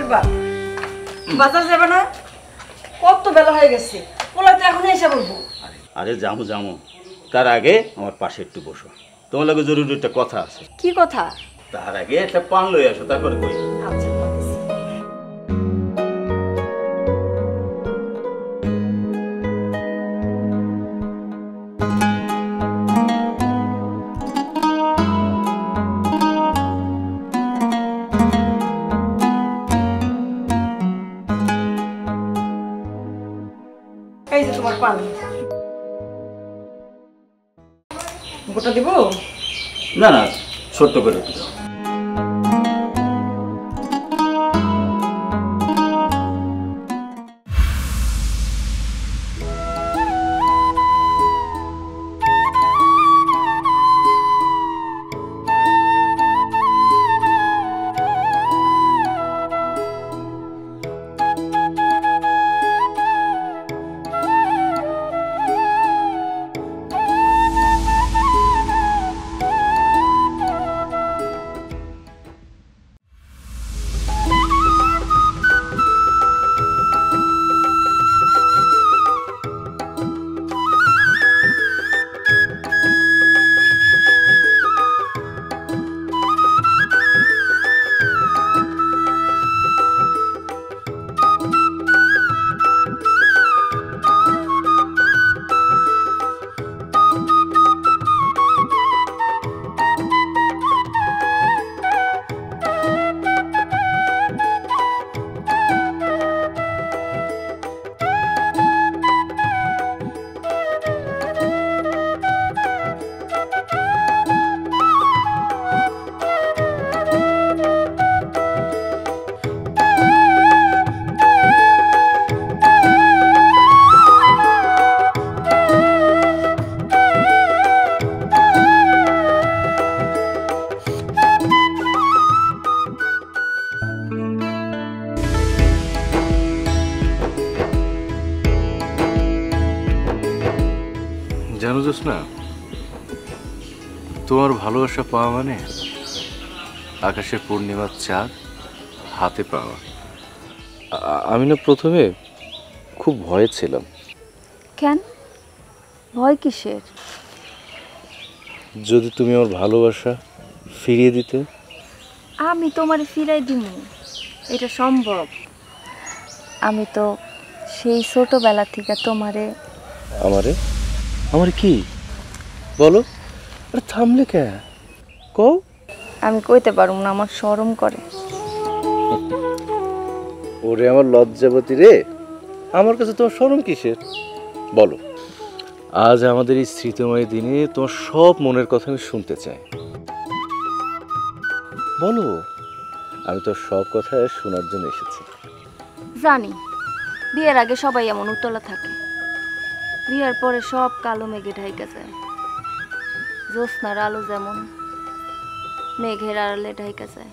থাকবা? বাজার যাবে না? কত বেলা হয়ে গেছে, পোলা তো এখনই এসে বলবো। আরে যামু যামু, তার আগে আমার পাশে একটু বসো, তোমার লগে জরুরি একটা কথা আছে। কি কথা? তার আগে একটা পান লই আসো, তারপরে কই। আচ্ছা বলতেছি। এই যে তোমার পান, গোটা দিব? না না, ছোট্ট করে একটু দাও। জানো জোৎস্না, তোমার ভালোবাসা পাওয়া মানে আকাশের পূর্ণিমার চাঁদ হাতে পাওয়া। আমি না প্রথমে খুব ভয়ে ছিলাম। কেন? ভয় কিসের? যদি তুমি আমার ভালোবাসা ফিরিয়ে দিতে। আমি তোমারে ফিরাই দিমু, এটা সম্ভব? আমি তো সেই ছোটবেলা থেকে তোমারে। আমারে আমারে কি বলো? আরে থামলে কে? কও। আমি কইতে পারুম না, আমার শরম করে। ওরে আমার লজ্জাবতী রে, আমার কাছে তোমার শরম কিসের? বলো, আজ আমাদের এই স্মৃতিময় দিনে তোমার সব মনের কথা আমি শুনতে চাই। বলো, আমি তো সব কথা শোনার জন্য এসেছি। জানি বিয়ের আগে সবাই এমন উতলা থাকে, বিয়ের পরে সব কালো মেঘে ঢাইকা যায়। জ্যোৎস্নার আলো যেমন মেঘের আড়ালে ঢাইকা যায়।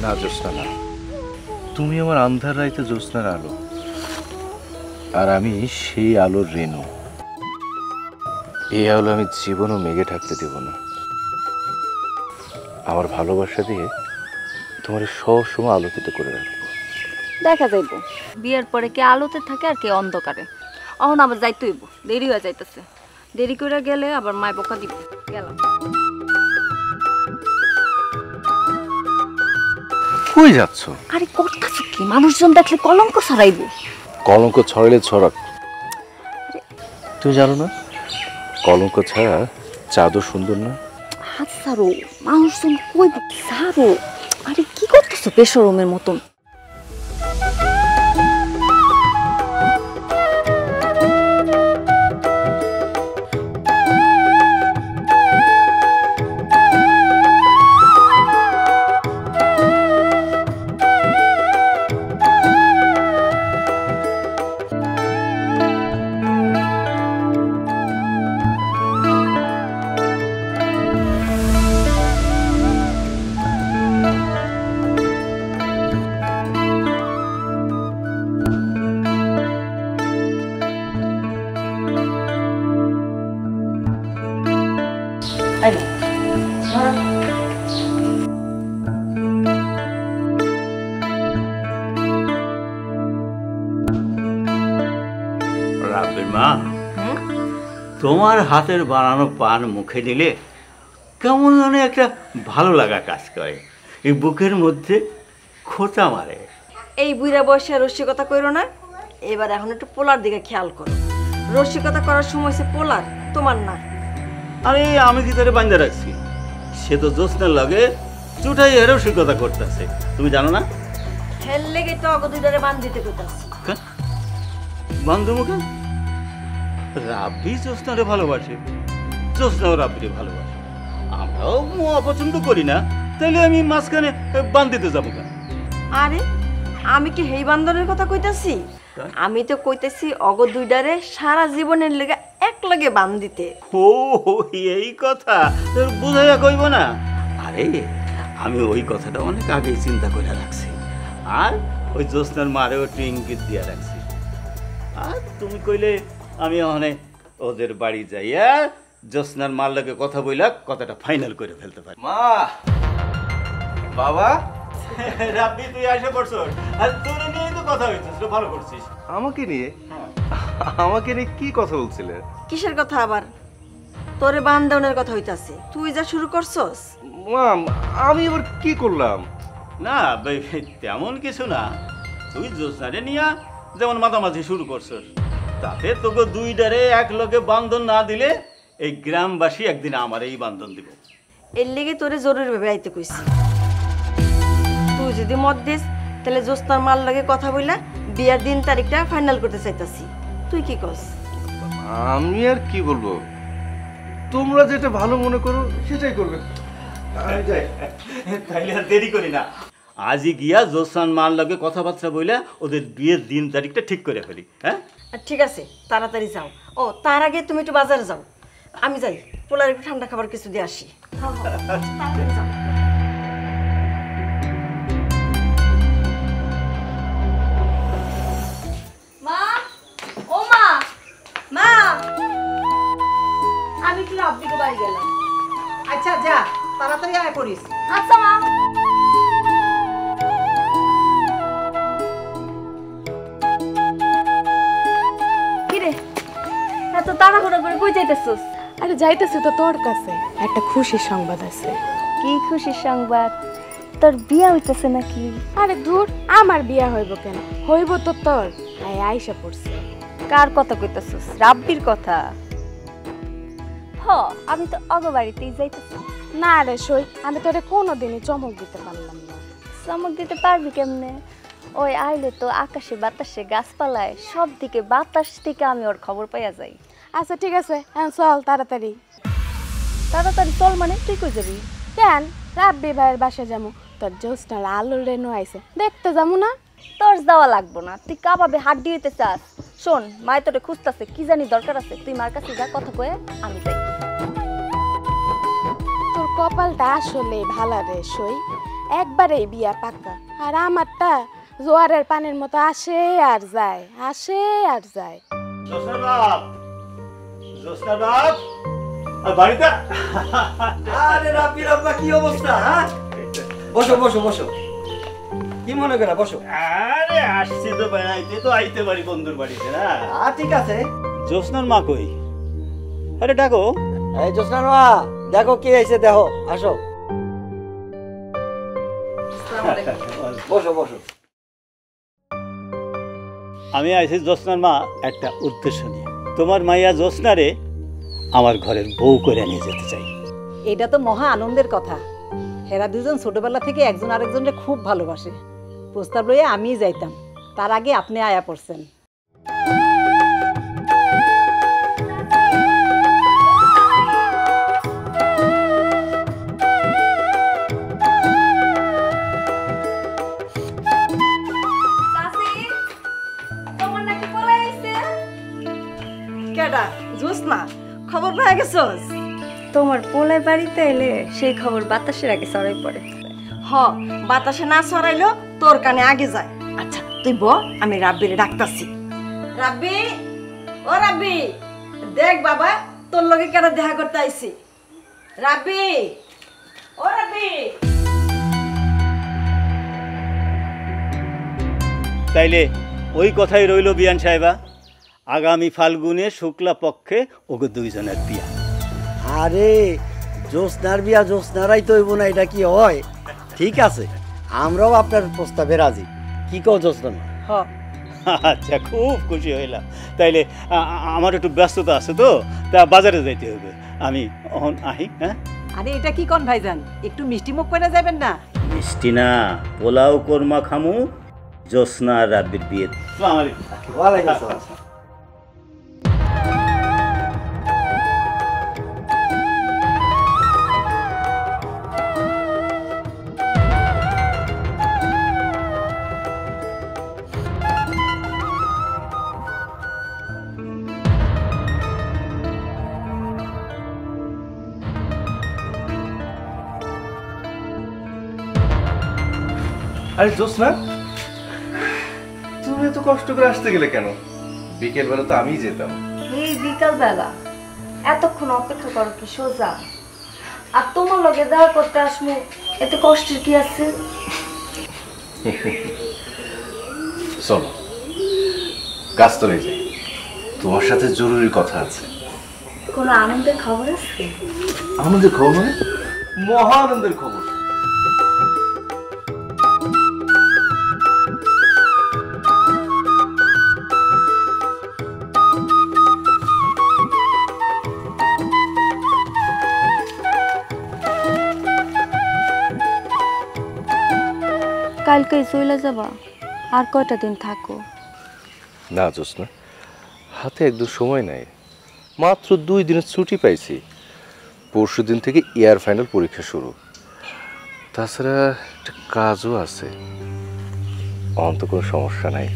না জ্যোৎস্না না, তুমি আমার আন্ধার রাইতে জ্যোৎস্নার আলো, আর আমি সেই আলোর রেণু। এই আলো আমি জীবনও মেঘে থাকতে দেব না। আমার ভালোবাসা দিয়ে তোমার সব সময় আলোকিত করে রাখবো। দেখা যাইব বিয়ের পরে কে আলোতে থাকে আর কে অন্ধকারে। অহন আবার যাইতে হইব, দেরি হয়ে যাইতেছে। দেরি করে গেলে আবার মায় বকা দিব। গেলাম। কই যাচ্ছ? আরে করতেছ কি? মানুষজন দেখলে কলঙ্ক ছড়াইব। কলঙ্ক ছড়াইলে ছড়াক, তুমি জানো না কলঙ্ক ছাড়া চাঁদও সুন্দর না। হাত ছাড়ো, মানুষজন কইব। ছাড়ো। আরে কি করতেছো বেশরমের মতন? রাব্বির মা, তোমার হাতের বানানো পান মুখে দিলে কেমন যেন একটা ভালো লাগা কাজ করে, এই বুকের মধ্যে খোঁচা মারে। এই বুড়া বয়সে রসিকতা করো না, এবার এখন একটু পোলার দিকে খেয়াল করো। রসিকতা করার সময় সে পোলার, তোমার না। আরে আমি কি তারে বান্ধা রাখছি? সে তো জ্যোৎস্নার লাগে চুটাই এরও রসিকতা করতেছে, তুমি জানো না? হেল লেগে তো অগ দুইটারে বান দিতে কইতাছি। বান্ধব মুখে রাব্বি জ্যোৎস্নারে ভালোবাসে, জ্যোৎস্নাও রাব্বিরে ভালোবাসে। আমরাও অপছন্দ করি না, তাহলে আমি মাঝখানে বান দিতে যাবো কেন? আরে আমি কি হেই বান্দরের কথা কইতাছি? আমি তো কইতেছি অগ দুইটারে সারা জীবনের লেগে এক লগে বান দিতে। ও এই কথা বুঝাইয়া কইব না? আরে আমি ওই কথাটা অনেক আগেই চিন্তা করে রাখছি, আর ওই জ্যোৎস্নার মারেও একটু ইঙ্গিত দিয়া রাখছি। আর তুমি কইলে আমি অনেক ওদের বাড়ি যাইয়া জ্যোৎস্নার মার লাগে কথা বইলা কথাটা ফাইনাল করে ফেলতে পারি। মা, বাবা, রাব্বি তুই এসে পড়ছস, আর তোর নিয়েই তো কথা হইছিস, ভালো করছিস। আমাকে নিয়ে? আমাকে নিয়ে কি কথা বলছিলে? কিসের কথা আবার? তোরে বান দেওয়ার কথা হইতাছে, তুই যা শুরু করছস। মাম, আমি এবার কি করলাম? না তেমন কিছু না, তুই জ্যোৎস্নারে নিয়া যেমন মাতামাতি শুরু করছস, তাতে তোকে দুইটারে এক লগে বান্ধন না দিলে এই গ্রামবাসী একদিন আমার এই বান্ধন দিব। এর লেগে তোরে জরুরি ভাবে আইতে কইছি। তুই যদি মত দিস তাহলে জ্যোৎস্নার মাল লাগে কথা বইলা বিয়ার দিন তারিখটা ফাইনাল করতে চাইতাছি। তুই কি কস? আমি আর কি বলবো, তোমরা যেটা ভালো মনে করো সেটাই করবে। আমি যাই। তাইলে আর দেরি করি না, আজই গিয়া জ্যোৎস্নার মাল লাগে কথাবার্তা বইলা ওদের বিয়ের দিন তারিখটা ঠিক করে ফেলি। হ্যাঁ ঠিক আছে, তাড়াতাড়ি যাও। ও তার আগে তুমি একটু বাজারে যাও, আমি যাই পোলার একটু ঠান্ডা খাবার কিছু দিয়ে আসি। তাড়াতাড়ি যাও। মা, ও মা, মা, আমি একটু রাব্বিকে বাড়ি গেলাম। আচ্ছা যা, তাড়াতাড়ি আয় করিস। আচ্ছা মা। কিরে এত তাড়াহুড়া করে কই যাইতেছস? আরে যাইতেছে তো তোর কাছে একটা খুশির সংবাদ আছে। কি খুশির সংবাদ? তোর বিয়া হইতেছে নাকি? আরে দূর, আমার বিয়া হইব কেন? হইব তো তোর। আইসা পড়ছে। কার কথা কইতেছস? রাব্বির কথা? হ, আমি তো অগবাড়িতেই যাইতেছি। না রে সই, আমি তোরে কোনোদিনই চমক দিতে পারলাম না। চমক দিতে পারবি কেমনে? ওই আইলে তো আকাশে বাতাসে গাছপালায় সব দিকে বাতাস থেকে আমি ওর খবর পাইয়া যাই। আচ্ছা ঠিক আছে, এখন চল তাড়াতাড়ি। তাড়াতাড়ি চল মানে? তুই কই যাবি? কেন, রাব্বি ভাইয়ের বাসা যাবো। তোর জ্যোৎস্নার আলুর রেনু আইছে, দেখতে যাবো না? তোর যাওয়া লাগবো না, তুই কাবাবে হাত দিতে চাস। শোন, মায় তোরে খুঁজতেছে, কি জানি দরকার আছে, তুই মার কাছে যা, কথা কয়ে আমি যাই। তোর কপালটা আসলে ভালো রে সই, একবারেই বিয়া পাক্কা। আর আমারটা জোয়ারের পানির মতো আসে আর যায়, আসে আর যায়। জ্যোৎস্নার বাপ, জ্যোৎস্নার বাপ, আর বাড়িতে? আরে রাব্বি রাব্বা, কি অবস্থা? হ্যাঁ, বসো বসো বসো। কি মনে করে বসো। আরে আসছি তো বেড়াইতে, তো আইতে পারি বন্ধুর বাড়িতে না। ঠিক আছে। জ্যোৎস্নার মা কই? আরে ডাকো। এই জ্যোৎস্নার মা, দেখো কি হয়েছে, দেখো, আসো বসো বসো। আমি আইছি জ্যোৎস্নার মা একটা উদ্দেশ্য নিয়ে। তোমার মাইয়া জ্যোৎস্নারে আমার ঘরের বউ করে নিয়ে যেতে চাই। এটা তো মহা আনন্দের কথা। হেরা দুজন ছোটবেলা থেকে একজন আরেকজনকে খুব ভালোবাসে। প্রস্তাব লইয়া আমি যাইতাম, তার আগে আপনি আয়া পড়ছেন। কেডা? জ্যোৎস্না, খবর পেয়ে গেছস? তোমার পোলায় বাড়িতে এলে সেই খবর বাতাসের আগে ছড়াই পড়ে। হ, বাতাসে না ছড়াইলো তোর কানে আগে যায়। আচ্ছা তুই ব, আমি রাব্বিরে ডাকতাছি। রাব্বি, ও রাব্বি, দেখ বাবা তোর লগে কেন দেখা করতে আইছি। রাব্বি, তাইলে ওই কথাই রইল বিয়ান সাহেবা, আগামী ফাল্গুনে শুক্লা পক্ষে ওকে দুইজনের বিয়া। আরে জ্যোৎস্নার বিয়া জ্যোৎস্নারাই তো হইব না, এটা কি হয়? ঠিক আছে, আমরাও আপনার প্রস্তাবে রাজি। কি কও জ্যোৎস্না? হ আচ্ছা, খুব খুশি হইলাম। তাইলে আমার একটু ব্যস্ততা আছে তো, তা বাজারে যাইতে হবে, আমি অহন আহি। হ্যাঁ, আরে এটা কি কোন ভাইজান, একটু মিষ্টি মুখ করে যাবেন না? মিষ্টি না, পোলাও কোরমা খামু জ্যোৎস্না আর রাব্বির বিয়ে। আসসালামু আলাইকুম। ওয়ালাইকুম আসসালাম। আরে জ্যোৎস্না, তুমি এত কষ্ট করে আসতে গেলে কেন? বিকেল বেলা তো আমিই যেতাম। এই বিকাল বেলা এতক্ষণ অপেক্ষা করো কি সোজা? আর তোমার লগে দেখা করতে আসবো, এতে কষ্টের কি আছে? চলো গাছতলায় যাই, তোমার সাথে জরুরি কথা আছে। কোনো আনন্দের খবর আছে? আনন্দের খবর মানে? মহা আনন্দের খবর। কালকে চলে যাবা? আর কয়টা দিন থাকো? না জ্যোৎস্না, হাতে একদম সময় নাই, মাত্র 2 দিনের ছুটি পাইছি। পরশু দিন থেকে ইয়ার ফাইনাল পরীক্ষা শুরু, তাছাড়া একটা কাজও আছে। অন্ত কোনো সমস্যা নাই,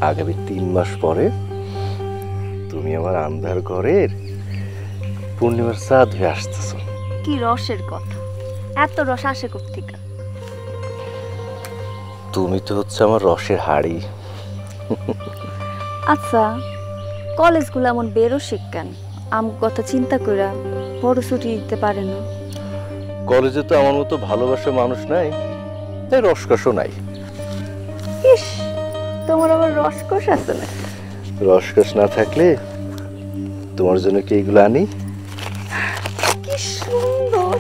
আগামী 3 মাস পরে তুমি আমার আন্ধার ঘরের পূর্ণিমার চাঁদ হয়ে আসতেছ। কি রসের কথা, এত রস আসে কোত্থেকে? তুমি তো হচ্ছে আমার রসের হাড়ি। আচ্ছা, কলেজগুলো এমন বেরো শিক্ষান, আম কথা চিন্তা কইরা বড় ছুটি দিতে পারে না? কলেজে তো আমার মতো ভালোবাসার মানুষ নাই, তাই রসকসও নাই। ইস, তোমার আবার রসকস আছে না? রসকস না থাকলে তোমার জন্য কি এইগুলো আনি? কি সুন্দর!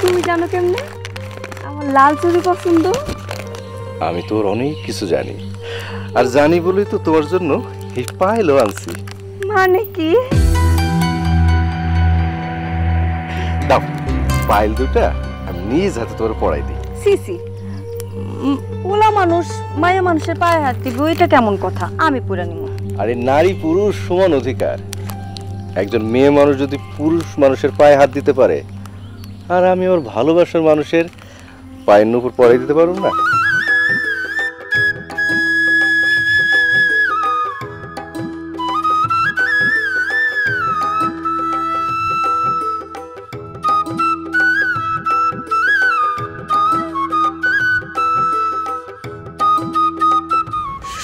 তুমি জানো কেমনে আমার লাল চুড়ি পছন্দ? আমি তোর অনেক কিছু জানি, আর জানি বলেই তো তোমার জন্য এই পায়েলও আনছি। মানে কি? দাও, পায়েল দুটা আমি নিজ হাতে তোর পড়াই দিই। সিসি, ওলা মানুষ মায়া মানুষের পায়ে হাত দিবে, ওইটা কেমন কথা? আমি পুরা নিব। আরে নারী পুরুষ সমান অধিকার, একজন মেয়ে মানুষ যদি পুরুষ মানুষের পায়ে হাত দিতে পারে, আর আমি ওর ভালোবাসার মানুষের পায়ের উপর পড়াই দিতে পারবো না?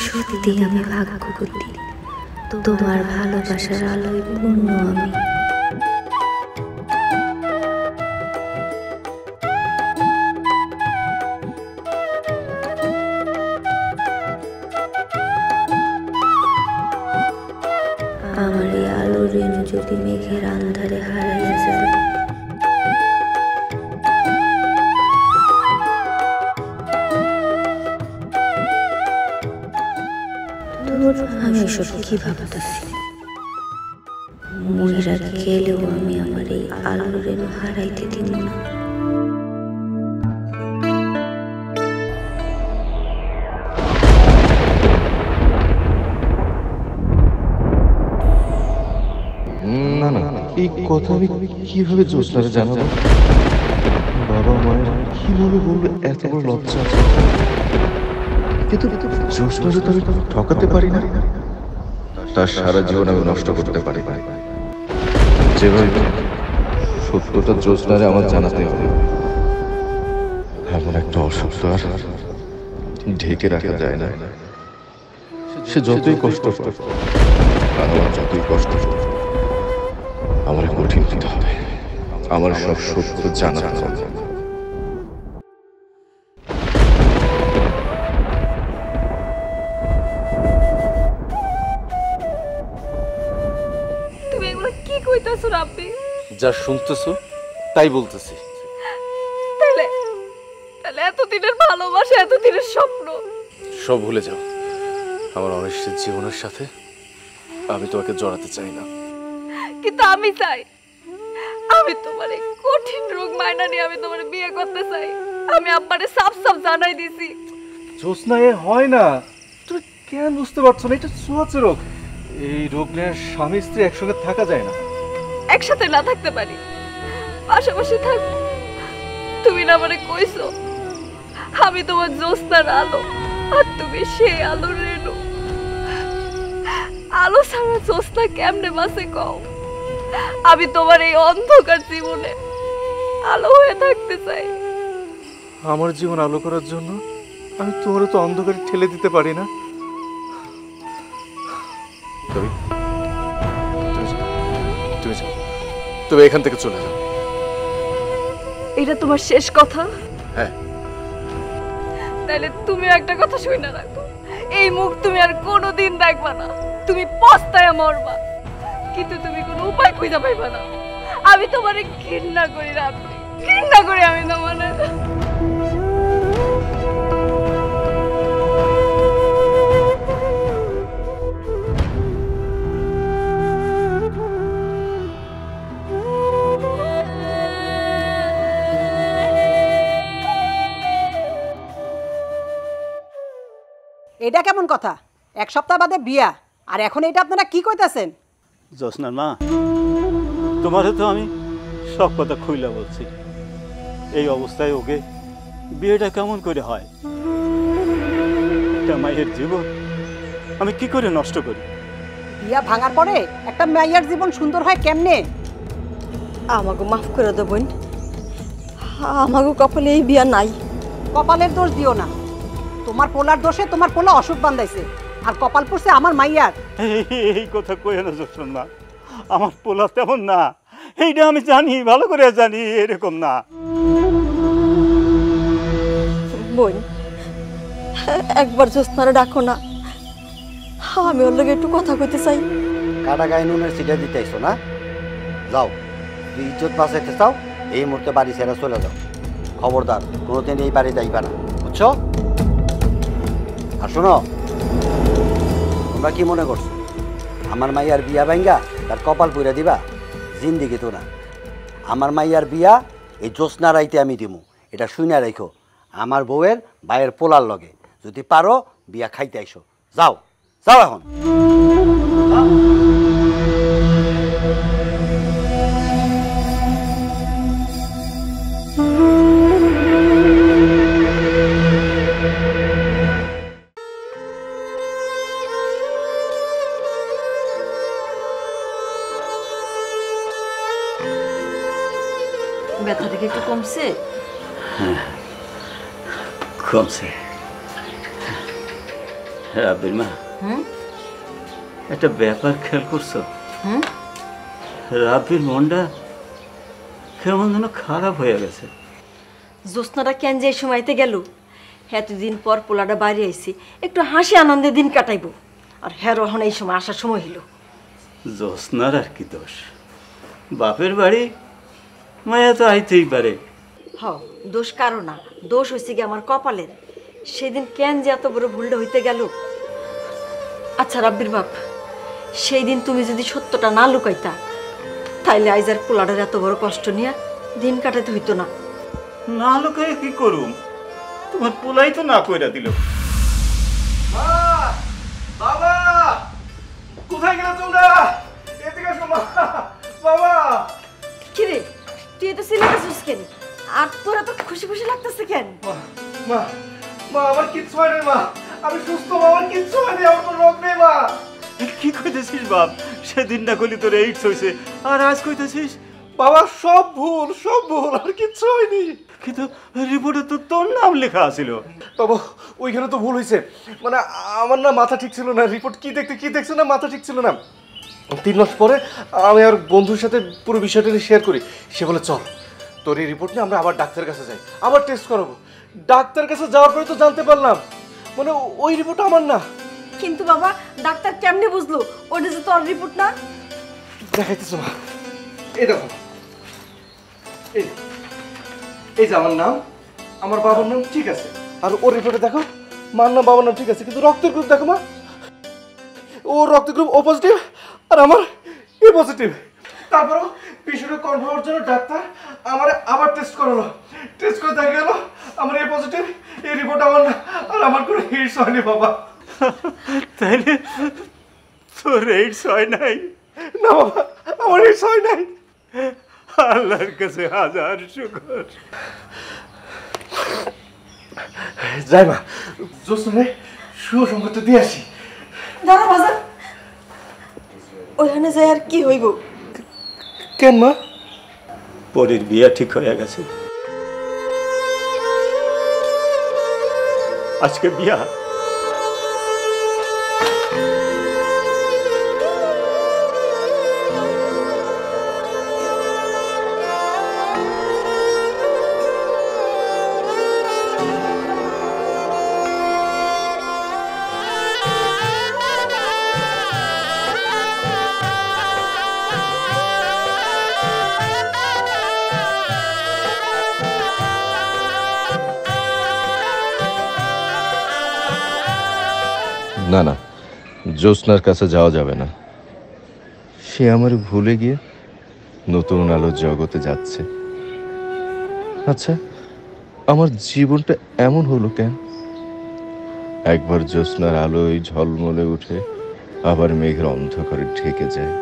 সত্যি আমি ভাগ্যবতী, তোমার ভালোবাসার আলোয় পূর্ণ আমি। আমার এই আলোর রেণু যদি মেঘের আন্ধারে হারাইয়া যায়, আমি এসব কি ভাবতেছি? মহিরা গেলেও আমি আমার এই আলোর রেণু হারাইতে দিব না। না না, এই কথা আমি কিভাবে জ্যোৎস্নারে জানাবো? বাবা মায়ের কিভাবে বলবে? এত বড় লজ্জা। কিন্তু জ্যোৎস্নারে তো আমি ঠকাতে পারি না, তার সারা জীবন আমি নষ্ট করতে পারি না। যেভাবে সত্যটা জ্যোৎস্নারে আমার জানাতে হবে। এমন একটা অসুখ তো আর ঢেকে রাখা যায় না। সে যতই কষ্ট পায়, আর আমার যতই কষ্ট, আমার কঠিন হতে হবে। আমার আমার সব সত্য জানা দরকার। তুমি এগুলো কি কইতাছো রাব্বি? যা শুনতেছো তাই বলতেছি। তাহলে তাহলে এতদিনের ভালোবাসা, এতদিনের স্বপ্ন সব ভুলে যাও। আমার অনিশ্চিত জীবনের সাথে আমি তোমাকে জড়াতে চাই না। কিন্তু আমি চাই। আমি তোমার এই কঠিন রোগ মাইনা নিয়ে আমি তোমার বিয়ে করতে চাই। আমি আব্বারে সাফ সাফ জানাই দিছি। জোৎস্না, এ হয় না। তুমি কেন বুঝতে পারছো না? এটা ছোঁয়াচে রোগ। এই রোগ নিয়ে স্বামী স্ত্রী একসঙ্গে থাকা যায় না। একসাথে না থাকতে পারি, পাশাপাশি থাক। তুমি না আমারে কইছো আমি তোমার জ্যোৎস্নার আলো, আর তুমি সেই আলোর রেণু। আলো ছাড়া জ্যোৎস্না কেমনে বাঁচে কও? আমি তোমার এই অন্ধকার জীবনে আলো হয়ে থাকতে চাই। আমার জীবন আলো করার জন্য আমি তোমার তো অন্ধকারে ঠেলে দিতে পারি না। তুমি এখান থেকে চলে যাও। এটা তোমার শেষ কথা? হ্যাঁ। তাহলে তুমি একটা কথা শুনে রাখো, এই মুখ তুমি আর কোনোদিন দেখবা না। তুমি পস্তায় মরবা, কিন্তু তুমি কোনো উপায় খুঁজে পাইবা না। আমি তোমারে ঘৃণা করি রাব্বি, ঘৃণা করি আমি তোমারে। এটা কেমন কথা? এক সপ্তাহ বাদে বিয়া, আর এখন এটা আপনারা কি কইতাছেন? জোৎস্নার মা, তোমারও তো আমি সব কথা খুইলা বলছি। এই অবস্থায় ওকে বিয়েটা কেমন করে হয়? একটা মায়ের জীবন আমি কি করে নষ্ট করি? বিয়া ভাঙার পরে একটা মেয়ের জীবন সুন্দর হয় কেমনে? আমাকে মাফ করে দেব বোন, আমাকে কপালে এই বিয়া নাই। কপালের দোষ দিও না। তোমার পোলার দোষে তোমার পোলা অসুখ বান্ধাইছে, আর কপাল পড়ছে আমার মাইয়ার। এই কথা কই না জোৎস্নার মা, আমার পোলা তেমন না। এইটা আমি জানি, ভালো করে জানি এরকম না। বোন, একবার জ্যোৎস্নারে ডাকো না, আমি ওর লগে একটু কথা কইতে চাই। কাটা গায়ে নুনের সিটা দিতেইছো না? যাও, তুই ইজ্জত বাঁচাইতে চাও, এই মুহূর্তে বাড়ি ছেড়ে চলে যাও। খবরদার, কোনোদিন এই বাড়ি যাইবা না, বুঝছো? আর শোনো, তোমরা কি মনে করছো আমার মাইয়ার বিয়া ভাঙ্গা তার কপাল পুইরা দিবা? জিন্দিগি তো না। আমার মাইয়ার বিয়া এই জ্যোৎস্না রাইতে আমি দিমু, এটা শুনে রাখো। আমার বউয়ের ভাইয়ের পোলার লগে যদি পারো বিয়া খাইতে আইসো। যাও যাও এখন। ব্যথাটা কি একটু কমছে? কমছে। রাব্বির মা, একটা ব্যাপার খেয়াল করছো? রাব্বির মনটা কেমন যেন খারাপ হয়ে গেছে। জ্যোৎস্নাটা কেন যে এই সময়তে গেল? এতদিন পর পোলাটা বাড়ি আইছি, একটু হাসি আনন্দে দিন কাটাইবো, আর হ্যাঁ এখন এই সময় আসার সময় হইল। জ্যোৎস্নার আর কি দোষ? বাপের বাড়ি মায়া তো আইতেই পারে। হ, দোষ কারো না, দোষ হয়েছে কি আমার কপালের। সেদিন কেন যে এত বড় ভুলটা হইতে গেল। আচ্ছা রাব্বির বাপ, সেই দিন তুমি যদি সত্যটা না লুকাইতা, তাইলে আইজার পোলাটার এত বড় কষ্ট নিয়ে দিন কাটাতে হইতো না। না লোকায় কি করুম? তোমার পোলাই তো না কইরা দিল। বাবা, কোথায় গেলে তোমরা? এদিকে এসো মা। বাবা, কিরে তুই এত সিলেবাস কেন? আর তোর এত খুশি খুশি লাগতেছে কেন? মা, মা আমার কিচ্ছু হয় না মা, আমি সুস্থ মা, আমার কিচ্ছু হয়নি, আমার কোনো রোগ নেই মা। কি কইতেছিস বাপ? সেদিন না কইলি তোর এইডস হইছে, আর আজ কইতেছিস? বাবা সব ভুল, আর কিচ্ছু হয়নি। কিন্তু রিপোর্টে তো তোর নাম লেখা আছিল। বাবা ওইখানে তো ভুল হয়েছে, মানে আমার না মাথা ঠিক ছিল না, রিপোর্ট কি দেখছো না, মাথা ঠিক ছিল না। 3 মাস পরে আমি আর বন্ধুর সাথে পুরো বিষয়টা নিয়ে শেয়ার করি। সে বলে চল তোর এই রিপোর্ট নিয়ে আমরা আবার ডাক্তারের কাছে যাই, আবার টেস্ট করাবো। ডাক্তারের কাছে যাওয়ার পরে তো জানতে পারলাম মানে ওই রিপোর্ট আমার না। কিন্তু বাবা ডাক্তার কেমনে বুঝলো ওটা যে তোর রিপোর্ট না? দেখাইতেছো মা, এই দেখো, এই যে আমার নাম, আমার বাবার নাম ঠিক আছে, আর ওর রিপোর্টে দেখো মার নাম বাবার নাম ঠিক আছে, কিন্তু রক্তের গ্রুপ দেখো মা, ওর রক্তের গ্রুপ ও পজিটিভ আর আমার এ পজিটিভ। তারপরও বিষয়টা কনফার্মের জন্য ডাক্তার আমার আবার টেস্ট করালো। টেস্ট করে দেখা গেল আমার এ পজিটিভ, এই রিপোর্ট আমার না, আর আমার কোনো হিটস হয়নি বাবা। তাইলে তোর এইডস হয় নাই? না বাবা, আমার হিটস হয় নাই। আল্লাহর কাছে হাজার শুকর। যাই মা, জোসনে সুসংবাদটা দিয়ে আসি। দাঁড়া বাজার, ওইখানে যাই আর কি হইব? কেন মা? পরের বিয়া ঠিক হয়ে গেছে, আজকে বিয়া। না না, জ্যোৎস্নার কাছে যাওয়া যাবে না। সে আমার ভুলে গিয়ে নতুন আলোর জগতে যাচ্ছে। আচ্ছা, আমার জীবনটা এমন হলো কেন? একবার জ্যোৎস্নার আলোয় ঝলমলে উঠে আবার মেঘের অন্ধকারে ঢেকে যায়।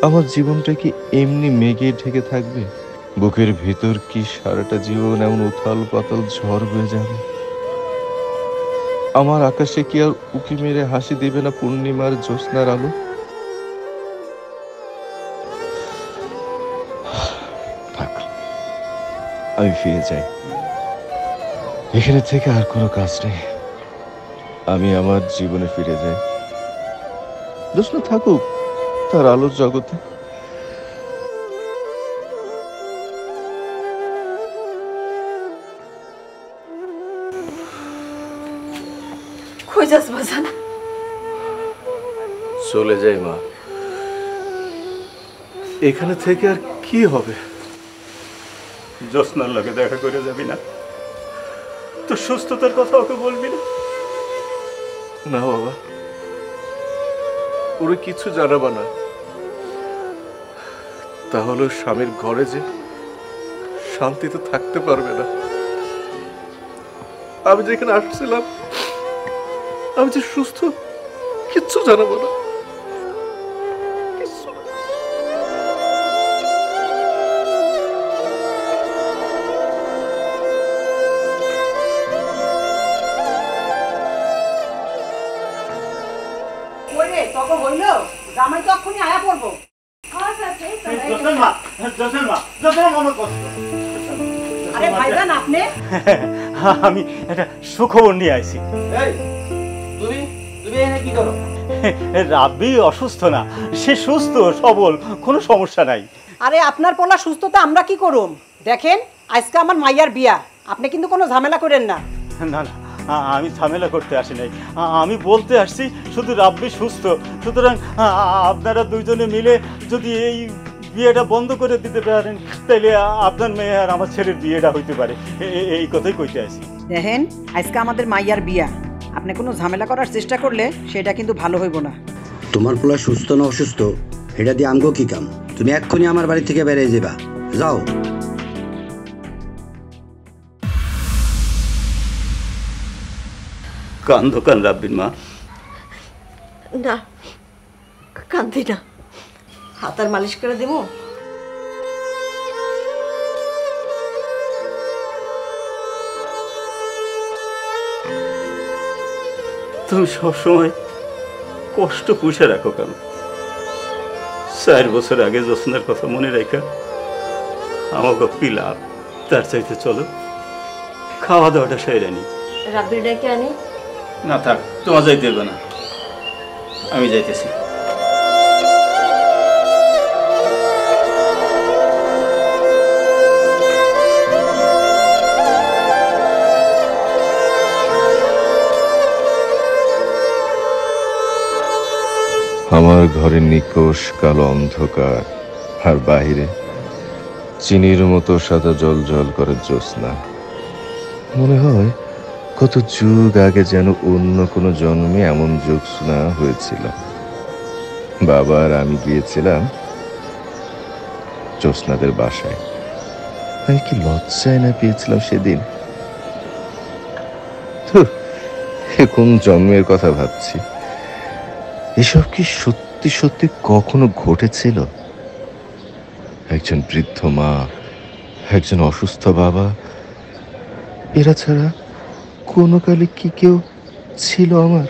আমার জীবনটা কি এমনি মেঘে ঢেকে থাকবে? বুকের ভিতর কি সারাটা জীবন এমন উথাল পাতাল ঝড় বয়ে যাবে? আমার আকাশে কি আর উকি মেরে হাসি দেবে না পূর্ণিমার জ্যোৎস্নার আলো? থাক, আমি ফিরে যাই। এখানে থেকে আর কোনো কাজ নেই, আমি আমার জীবনে ফিরে যাই। জ্যোৎস্না থাকুক তার আলোর জগতে। কই যাস বাজান? চলে যাই মা, এখানে থেকে আর কি হবে? জ্যোৎস্নার লগে দেখা করে যাবি না? তোর সুস্থতার কথা ওকে বলবি না? না বাবা, ওরে কিছু জানাবা না, তাহলে স্বামীর ঘরে যে শান্তিতে থাকতে পারবে না। আমি যেখানে আসছিলাম, আমি যে সুস্থ, কিচ্ছু জানাবো না। তখন হইল জামাই তখনই আয়া পড়বো। আরে ভাইজান আপনি? আমি একটা সুখবর নিয়ে আইছি। তুমি এখানে কি করো? রাব্বি অসুস্থ না, সে সুস্থ সবল, কোনো সমস্যা নাই। আরে আপনার পোলা সুস্থতা আমরা কি করুম? দেখেন আজকে আমার মাইয়ার বিয়া, আপনি কিন্তু কোনো ঝামেলা করেন না। না না, আমি ঝামেলা করতে আসি নাই, আমি বলতে আসছি শুধু রাব্বি সুস্থ, সুতরাং আপনারা দুইজনে মিলে যদি এই বিয়েটা বন্ধ করে দিতে পারেন তাইলে আপনার মেয়ে আর আমার ছেলের বিয়েটা হইতে পারে, এই কথাই কইতে আসি। দেখেন আজকে আমাদের মাইয়ার বিয়া, আপনি কোনো ঝামেলা করার চেষ্টা করলে সেটা কিন্তু ভালো হইব না। তোমার পোলা সুস্থ না অসুস্থ এটা দিয়ে আমগো কি কাম? তুমি এক্ষুনি আমার বাড়ি থেকে বেরিয়ে যাবা, যাও। কান্দো কান রাব্বির মা? না কান্দি না, হাতার মালিশ করে দিব। তুমি সবসময় কষ্ট পুষে রাখো কেন? 4 বছর আগে জ্যোৎস্নার কথা মনে রেখা আমাকে পিলাপ, তার চাইতে চলো খাওয়া দাওয়াটা সেরে নি। রাব্বির ডেকে আনি। না থাক, তোমার যাইতে হবে না, আমি যাইতেছি। আমার ঘরের নিকোষ কালো অন্ধকার, আর বাইরে চিনির মতো সাদা জল জল করে জ্যোৎস্না। মনে হয় কত যুগ আগে যেন অন্য কোনো জন্মে এমন জ্যোৎস্না হয়েছিল। বাবা আর আমি গিয়েছিলাম জ্যোৎস্নাদের বাসায়। আমি কি লজ্জায় না পেয়েছিলাম সেদিন। কোন জন্মের কথা ভাবছি। এসব কি সত্যি সত্যি কখনো ঘটেছিল? একজন বৃদ্ধ মা, একজন অসুস্থ বাবা, এরা ছাড়া কোনো কালে কি কেউ ছিল আমার?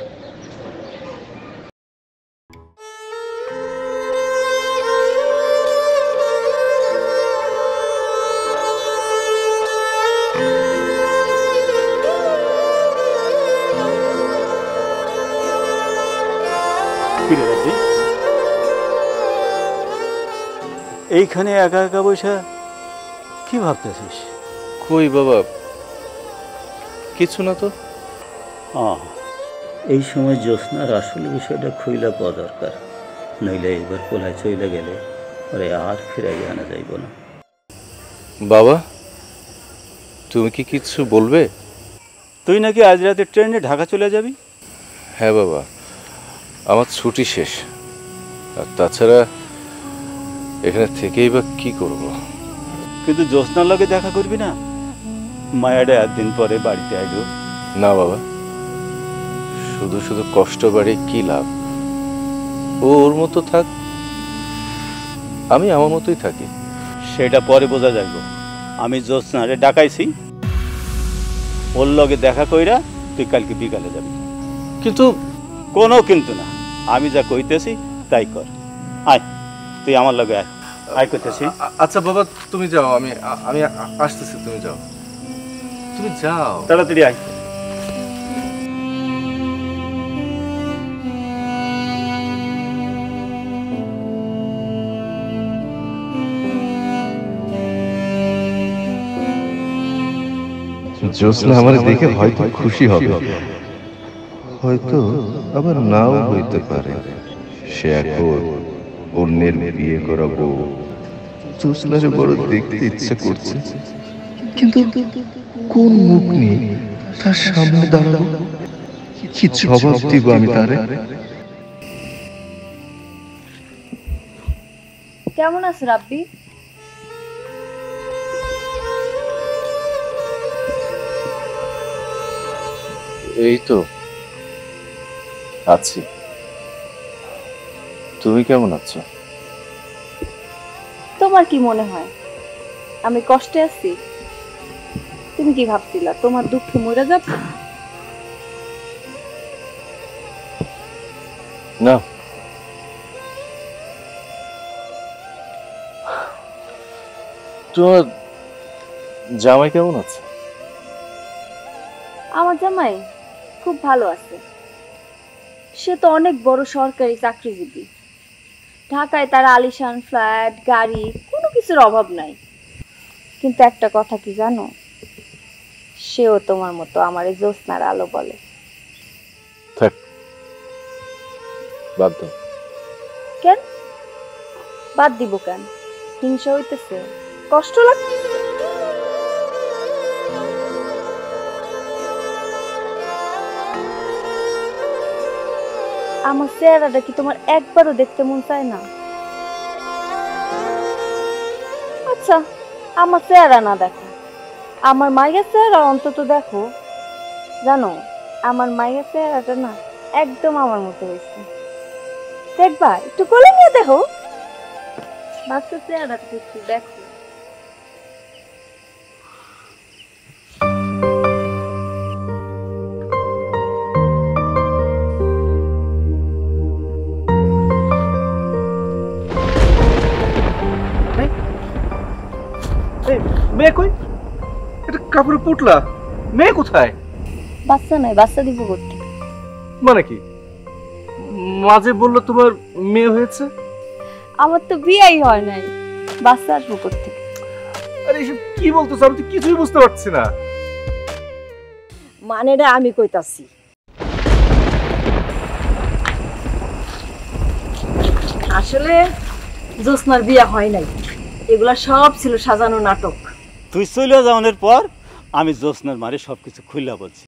এইখানে একা একা বসে কি ভাবতেছিস? কই বাবা, কিছু না তো। এই সময় জ্যোৎস্নার আসল বিষয়টা খুইলা পাওয়া দরকার, নইলে এবার পোলায় চলে গেলে ওরে আর ফিরে আনা যাইব না। বাবা, তুমি কি কিছু বলবে? তুই নাকি আজ রাতে ট্রেনে ঢাকা চলে যাবি? হ্যাঁ বাবা, আমার ছুটি শেষ। আর তাছাড়া এখানে থেকেই বা কি করব? কিন্তু জ্যোৎস্নার লগে দেখা করবি না? মায়াটা একদিন পরে বাড়িতে আসবো। না বাবা, শুধু শুধু কষ্ট বাড়ে কি লাভ? ও ওর মতো থাক, আমি আমার মতোই থাকি। সেটা পরে বোঝা যাইব। আমি জ্যোৎস্নারে ডাকাইছি, ওর লগে দেখা কইরা তুই কালকে বিকালে যাবি। কিন্তু কোনো কিন্তু না, আমি যা কইতেছি তাই কর। আয়, তুই আমার লগে আয়। আয় করতেছি। আচ্ছা বাবা, তুমি যাও, আমি আমি আসতেছি। তুমি যাও, তুমি যাও, তাড়াতাড়ি আয়। জ্যোৎস্না আমার দেখে হয়তো খুশি হবে, হয়তো আবার নাও হইতে পারে। সে এখন অন্যের বিয়ে করা বউ। জ্যোৎস্নারে বড় দেখতে ইচ্ছে করছে, কিন্তু কোন মুখ নিয়ে তার সামনে দাঁড়াবো? কি জবাব দিব আমি তারে? কেমন আছো রাব্বি? এই তো আছি। তুমি কেমন আছো? তোমার কি মনে হয় আমি কষ্টে আছি? তুমি কি ভাবছিলা তোমার দুঃখে মরে যাব? না, তোমার জামাই কেমন আছে? আমার জামাই খুব ভালো আছে। সে তো অনেক বড় সরকারি চাকরিজীবী। ঢাকায় তার আলিশান ফ্ল্যাট, গাড়ি, কোনো কিছুর অভাব নাই। কিন্তু একটা কথা কি জানো, সেও তোমার মতো আমার এই জ্যোৎস্নার আলো বলে। থাক, বাদ দাও। কেন বাদ দিব? কেন হিংসা হইতেছে? কষ্ট লাগছে? আমার চেহারাটা কি তোমার একবারও দেখতে মন চায় না? আচ্ছা, আমার চেহারা না দেখো, আমার মায়ের চেহারা অন্তত দেখো। জানো, আমার মায়ের চেহারাটা না একদম আমার মতো হয়েছে। দেখবা, একটু কোলে নিয়ে দেখো, বাচ্চা চেহারাটা একটু দেখো। মেয়ে কই? এটা কাপড়ে পুটলা, মেয়ে কোথায়? বাচ্চা নাই, বাচ্চা দিব করতে। মানে কি মাঝে বললো তোমার মেয়ে হয়েছে? আমার তো বিয়েই হয় নাই, বাচ্চা আসবো করতে। আরে এসব কি বলতেছো? আমি তো কিছুই বুঝতে পারছি না। মানেটা আমি কইতাছি। আসলে জ্যোৎস্নার বিয়া হয় নাই, এগুলা সব ছিল সাজানো নাটক। তুই চলে যাওয়ার পর আমি জ্যোৎস্নার মারে সবকিছু খুইলা বলছি।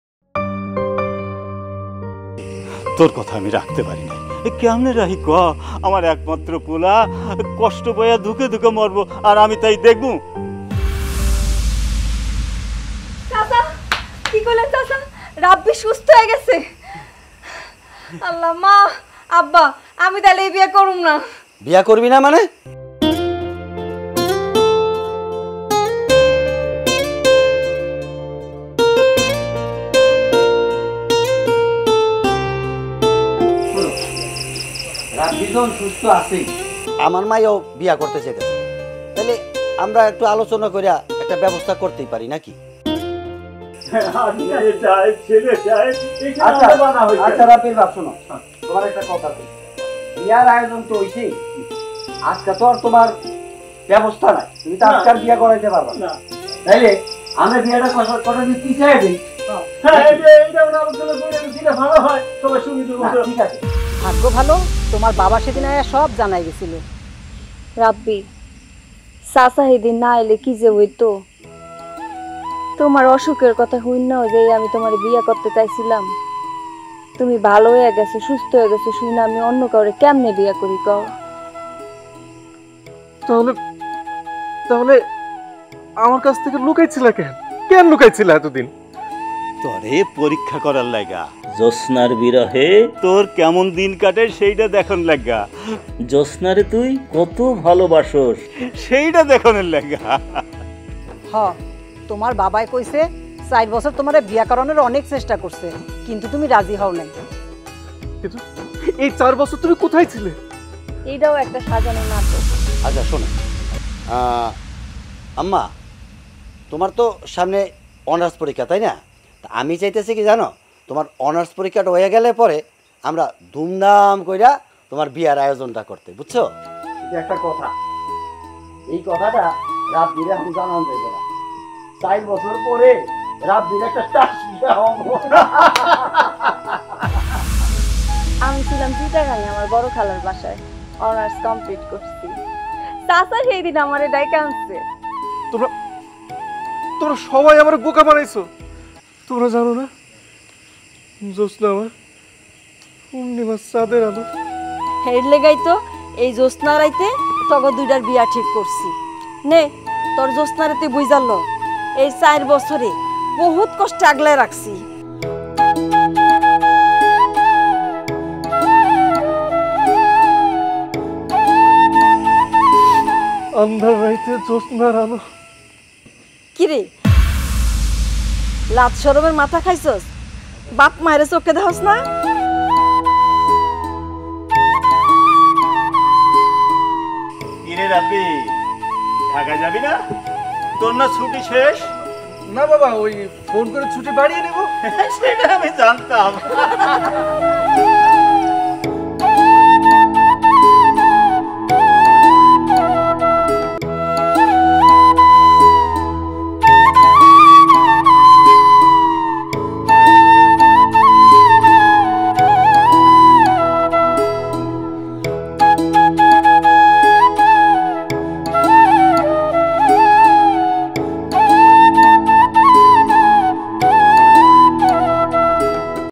তোর কথা আমি রাখতে পারি না। কেমনে রাহি ক? আমার একমাত্র পোলা কষ্ট বয়া ধুকে ধুকে মরবো, আর আমি তাই দেখবো? চাচা কি করলেন চাচা? রাব্বি সুস্থ হয়ে গেছে। আল্লাহ, মা, আব্বা, আমি তাহলে এই বিয়ে করুম না। বিয়া করবি না মানে? সুস্থ আছে, আমার মাইও বিয়া করতে চাইতেছে, তাহলে আমরা একটু আলোচনা করে একটা ব্যবস্থা করতেই পারি নাকি? আচ্ছা রাব্বির বাপ, শোনো, তোমার একটা কথা বলি। বিয়ার আয়োজন তো হইছে, আজকে তো আর তোমার ব্যবস্থা নাই, তুমি তো আজকাল বিয়া করাইতে পারবা না, তাইলে আমরা বিয়াটা কথা দিয়ে পিছিয়ে দিই। ঠিক আছে, ভাগ্য ভালো, তোমার বাবা সেদিন আয়া সব জানাই গেছিল। রাব্বি, চাচা সেদিন না এলে কি যে হইতো। তোমার অসুখের কথা হইনাও যে আমি তোমার বিয়ে করতে চাইছিলাম, তুমি ভালো হয়ে গেছো, সুস্থ হয়ে গেছো, শুনে আমি অন্য কাউরে কেমনে বিয়ে করি কও? তাহলে আমার কাছ থেকে লুকাইছিল কেন? কেন লুকাইছিল এতদিন? তোরে পরীক্ষা করার লাগা। জ্যোৎস্নার বিরহে তোর কেমন দিন কাটে সেইটা দেখন লাগা। জ্যোৎস্নারে তুই কত ভালোবাসোস সেইটা দেখানোর লাগা। হ, তোমার বাবাই কইছে 4 বছর তোমারে বিয়া করানোর অনেক চেষ্টা করছে, কিন্তু তুমি রাজি হও নাই। কিন্তু এই 4 বছর তুমি কোথায় ছিলে? এইটাও একটা সাজানো নাটক। আচ্ছা শোনো, আম্মা, তোমার তো সামনে অনার্স পরীক্ষা, তাই না? তা আমি চাইতেছি কি জানো, তোমার অনার্স পরীক্ষাটা হয়ে গেলে পরে আমরা ধুমধাম কইরা তোমার বিয়ার আয়োজনটা করতে, বুঝছো? একটা কথা, এই কথাটা রাব্বির এখন জানান যাবে না। 4 বছর পরে রাব্বির একটা টাস বিয়া হবে। আমি ছিলাম চিটাগাঙে আমার বড় খালার বাসায়, অনার্স কমপ্লিট করছি। চাচা সেই দিন আমারে ডাইকা আনছে। তোমরা সবাই আমার বোকা বানাইছো। তোমরা জানো না জ্যোৎস্না আমার পূর্ণিমার চাঁদের আলো। এর লেগাই তো এই জ্যোৎস্না রাইতে তগো দুইটার বিয়া ঠিক করছি। নে তোর জ্যোৎস্না রাতে বুঝাল, এই 4 বছরে বহুত কষ্ট আগলায় রাখছি। আন্ধার রাইতে জ্যোৎস্নার আলো। কিরে, লাজ শরমের মাথা খাইছস? বাপ মায়ের চোখে দেখস না? কিরে রাব্বি, ঢাকা যাবি না? তোর না ছুটি শেষ? না বাবা, ওই ফোন করে ছুটি বাড়িয়ে নেব। সেটা আমি জানতাম।